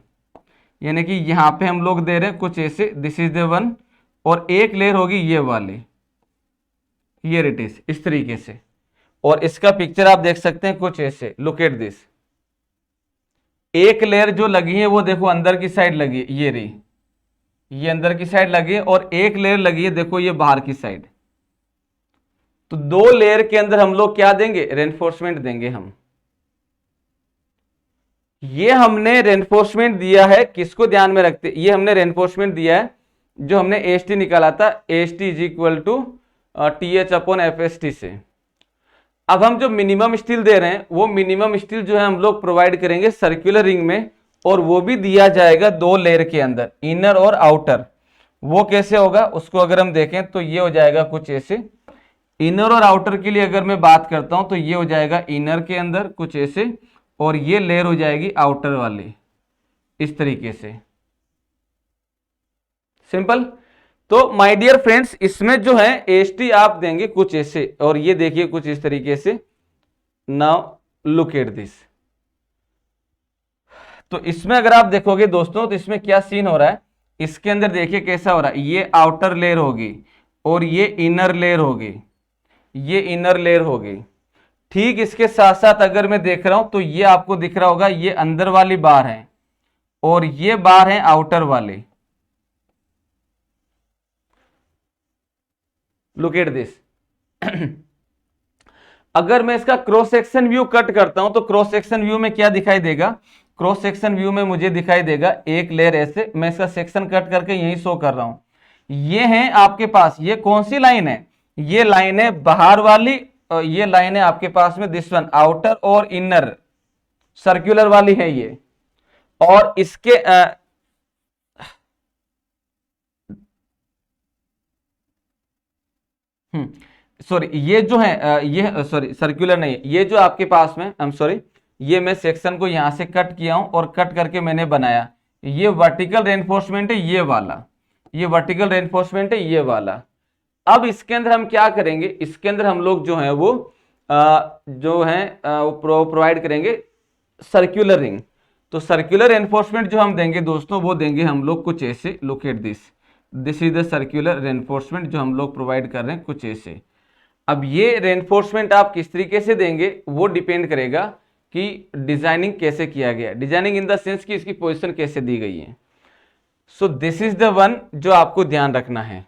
यानी कि यहाँ पे हम लोग दे रहे हैं कुछ ऐसे, दिस इज द वन, और एक लेयर होगी ये वाली, हियर इट इज, इस तरीके से। और इसका पिक्चर आप देख सकते हैं कुछ ऐसे, लुक एट दिस। एक लेयर जो लगी है वो देखो अंदर की साइड लगी, ये रही, ये अंदर की साइड लगी है और एक लेयर लगी है देखो ये बाहर की साइड। तो 2 लेयर के अंदर हम लोग क्या देंगे, रेनफोर्समेंट देंगे हम। ये हमने रेनफोर्समेंट दिया है, किसको ध्यान में रखते, ये हमने रेनफोर्समेंट दिया है जो हमने एएसटी निकाला था, AST is equal to TH upon FST से। अब हम जो मिनिमम स्टील दे रहे हैं वो मिनिमम स्टील जो है हम लोग प्रोवाइड करेंगे सर्कुलर रिंग में, और वो भी दिया जाएगा 2 लेयर के अंदर, इनर और आउटर। वो कैसे होगा उसको अगर हम देखें तो ये हो जाएगा कुछ ऐसे। इनर और आउटर के लिए अगर मैं बात करता हूं तो ये हो जाएगा इनर के अंदर कुछ ऐसे, और ये लेयर हो जाएगी आउटर वाली इस तरीके से, सिंपल। तो माय डियर फ्रेंड्स, इसमें जो है एएसटी आप देंगे कुछ ऐसे, और ये देखिए कुछ इस तरीके से। Now look at this. तो इसमें अगर आप देखोगे दोस्तों तो इसमें क्या सीन हो रहा है, इसके अंदर देखिए कैसा हो रहा है, ये आउटर लेयर होगी और ये इनर लेयर होगी, ये इनर लेयर होगी। ठीक इसके साथ साथ अगर मैं देख रहा हूं तो ये आपको दिख रहा होगा, ये अंदर वाली बार है और ये बार है आउटर वाली। Look at this. अगर मैं इसका क्रॉस सेक्शन व्यू कट करता हूं तो क्रॉस सेक्शन व्यू में क्या दिखाई देगा, क्रॉस सेक्शन व्यू में मुझे दिखाई देगा एक लेयर ऐसे। मैं इसका सेक्शन कट करके यही शो कर रहा हूं। ये है आपके पास, ये कौन सी लाइन है, ये लाइन है बाहर वाली, ये लाइन है आपके पास में दिस वन, आउटर और इनर सर्कुलर वाली है ये। और इसके सॉरी ये जो है ये सॉरी सर्कुलर नहीं, ये जो आपके पास में, आई एम सॉरी, ये मैं सेक्शन को यहां से कट किया हूं और कट करके मैंने बनाया, ये वर्टिकल रेनफोर्समेंट है ये वाला, ये वर्टिकल रेनफोर्समेंट है ये वाला। अब इसके अंदर हम क्या करेंगे, इसके अंदर हम लोग जो है वो जो है प्रोवाइड करेंगे सर्कुलर रिंग। तो सर्कुलर रेनफोर्समेंट जो हम देंगे दोस्तों वो देंगे हम लोग कुछ ऐसे, look at this, this is the circular reinforcement जो हम लोग प्रोवाइड कर रहे हैं कुछ ऐसे। अब ये रेनफोर्समेंट आप किस तरीके से देंगे वो डिपेंड करेगा कि डिजाइनिंग कैसे किया गया, डिजाइनिंग इन द सेंस कि इसकी पोजीशन कैसे दी गई है। So this is the one जो आपको ध्यान रखना है।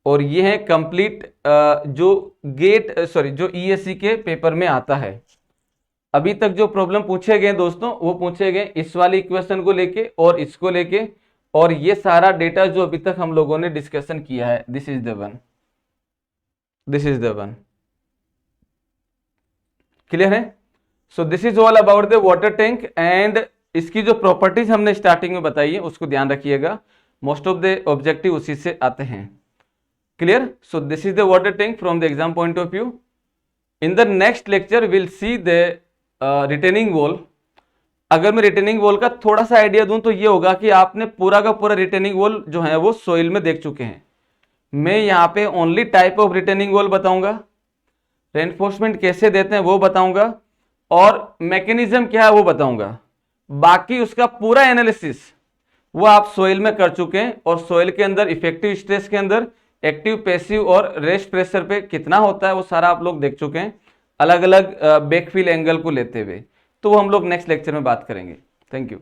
और ये है कंप्लीट जो गेट सॉरी जो ईएससी के पेपर में आता है। अभी तक जो प्रॉब्लम पूछे गए दोस्तों वो पूछे गए इस वाली इक्वेशन को लेके और इसको लेके, और ये सारा डेटा जो अभी तक हम लोगों ने डिस्कशन किया है, this is the one, this is the one. Clear है? So this is all about the water tank, and इसकी जो प्रॉपर्टीज हमने स्टार्टिंग में बताई है उसको ध्यान रखिएगा, मोस्ट ऑफ द ऑब्जेक्टिव उसी से आते हैं। Clear? So this is the water tank from the exam point of view. In the next lecture will see the retaining wall. अगर मैं रिटेनिंग वॉल का थोड़ा सा आइडिया दूं तो ये होगा कि आपने पूरा का पूरा रिटेनिंग वॉल जो है वो सोइल में देख चुके हैं। मैं यहाँ पे only type of retaining wall बताऊंगा, रेनफोर्समेंट कैसे देते हैं वो बताऊंगा, और मैकेनिज्म क्या है वो बताऊंगा। बाकी उसका पूरा एनालिसिस वो आप सोइल में कर चुके हैं, और सोइल के अंदर इफेक्टिव स्ट्रेस के अंदर एक्टिव, पैसिव और रेस्ट प्रेशर पे कितना होता है वो सारा आप लोग देख चुके हैं, अलग अलग बैकफिल एंगल को लेते हुए। तो वो हम लोग नेक्स्ट लेक्चर में बात करेंगे। Thank you.